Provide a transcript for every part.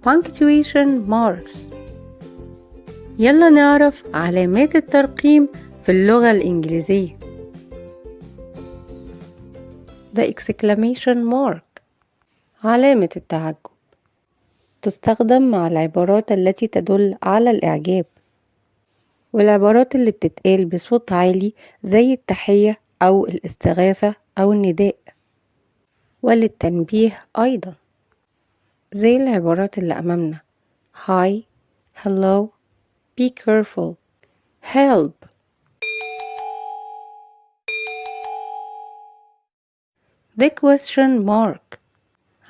punctuation marks. يلا نعرف علامات الترقيم في اللغة الإنجليزية. The exclamation mark علامة التعجب، تستخدم مع العبارات التي تدل على الإعجاب، والعبارات اللي بتتقال بصوت عالي زي التحية أو الاستغاثة أو النداء، وللتنبيه أيضا زي العبارات اللي أمامنا Hi, hello, be careful, help. The question mark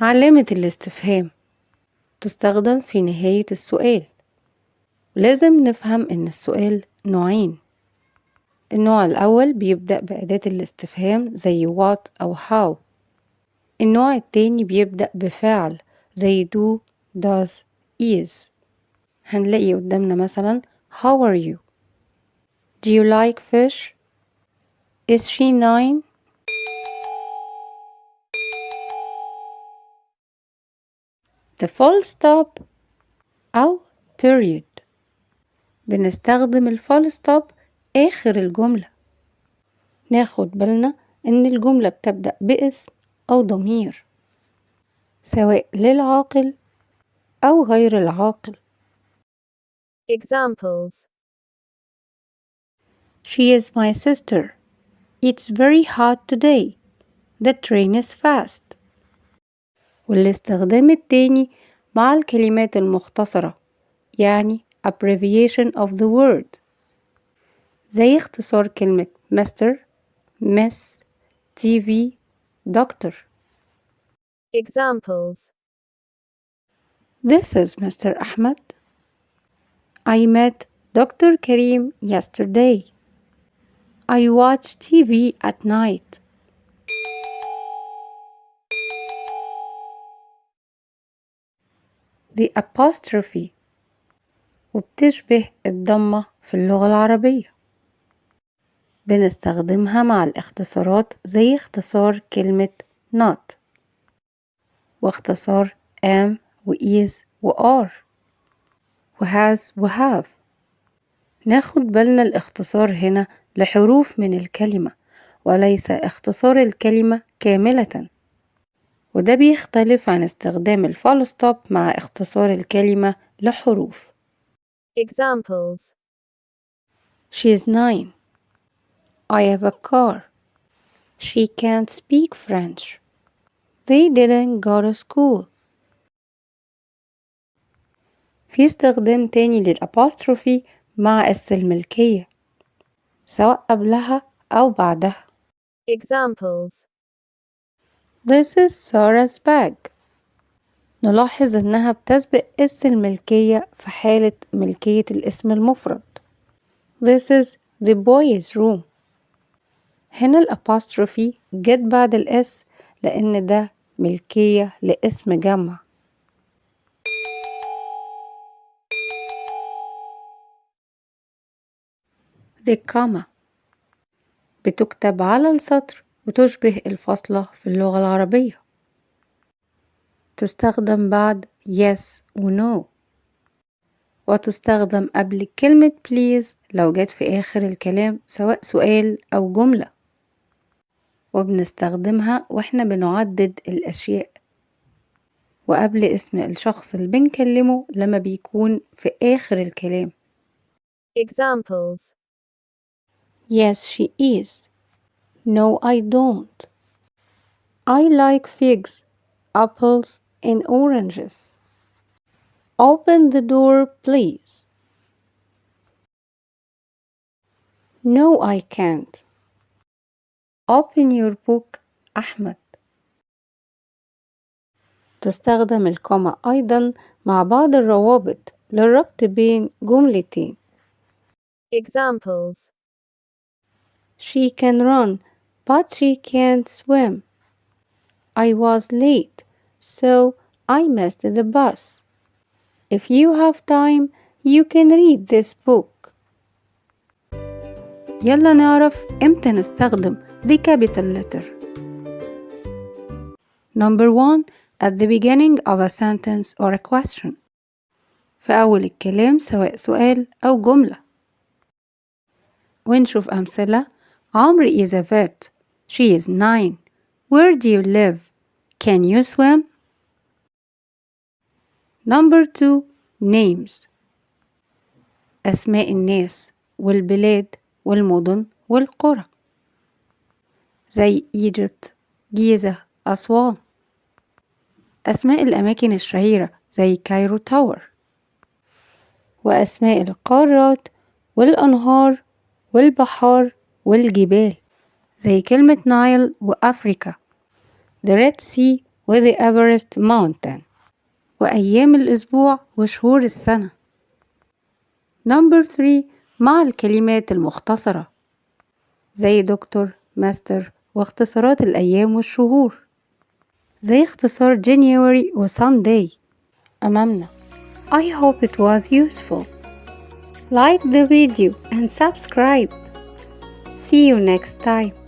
علامة الاستفهام، تستخدم في نهاية السؤال، ولازم نفهم إن السؤال نوعين. النوع الأول بيبدأ بأداة الاستفهام زي what أو how. النوع التاني بيبدأ بفعل زي do, does, is. هنلاقي قدامنا مثلا How are you? Do you like fish? Is she 9? The full stop أو period، بنستخدم الفول ستوب آخر الجملة. ناخد بالنا إن الجملة بتبدأ باسم أو ضمير، سواء للعاقل أو غير العاقل. Examples: She is my sister. It's very hot today. The train is fast. والاستخدام التاني مع الكلمات المختصرة، يعني abbreviation of the word، زي اختصار كلمة Mr, Miss, TV, Doctor. Examples: This is Mr. Ahmed. I met Dr. Karim yesterday. I watch TV at night. The apostrophe وبتشبه الضمة في اللغة العربية، بنستخدمها مع الاختصارات زي اختصار كلمة not، واختصار am و is و are و has و have. ناخد بالنا الاختصار هنا لحروف من الكلمة وليس اختصار الكلمة كاملة، وده بيختلف عن استخدام الفول ستوب مع اختصار الكلمة لحروف. Examples: She is 9. I have a car. She can't speak French. They didn't go to school. في استخدام تاني للأبوستروفي مع اس الملكية، سواء قبلها أو بعدها. Examples: This is Sarah's bag. نلاحظ إنها بتسبق اس الملكية في حالة ملكية الاسم المفرد. This is the boys' room. هنا الأبوستروفي جت بعد الاس لأن ده ملكية لاسم جمع. The comma بتكتب على السطر وتشبه الفاصلة في اللغة العربية، تستخدم بعد yes و no، وتستخدم قبل كلمة please لو جت في آخر الكلام سواء سؤال أو جملة، وبنستخدمها واحنا بنعدد الأشياء، وقبل اسم الشخص اللي بنكلمه لما بيكون في آخر الكلام. Examples: Yes, she is. No, I don't. I like figs, apples, and oranges. Open the door, please. No, I can't. Open your book, أحمد. تستخدم الكوما أيضا مع بعض الروابط للربط بين جملتين. Examples: She can run, but she can't swim. I was late, so I missed the bus. If you have time, you can read this book. يلا نعرف إمتى نستخدم the capital letter. Number 1, at the beginning of a sentence or a question. في أول الكلام سواء سؤال أو جملة. ونشوف أمثلة. عمرو is a vet. She is 9. Where do you live? Can you swim? Number 2. Names. أسماء الناس والبلاد والمدن والقرى زي Egypt، جيزة، أسوان. أسماء الأماكن الشهيرة زي كايرو تاور. وأسماء القارات والأنهار والبحار والجبال زي كلمة نايل وأفريكا، The Red Sea و The Everest Mountain. وأيام الأسبوع وشهور السنة. Number 3. مع الكلمات المختصرة زي دكتور، ماستر، واختصارات الأيام والشهور زي اختصار January و Sunday أمامنا. I hope it was useful. Like the video and subscribe. See you next time.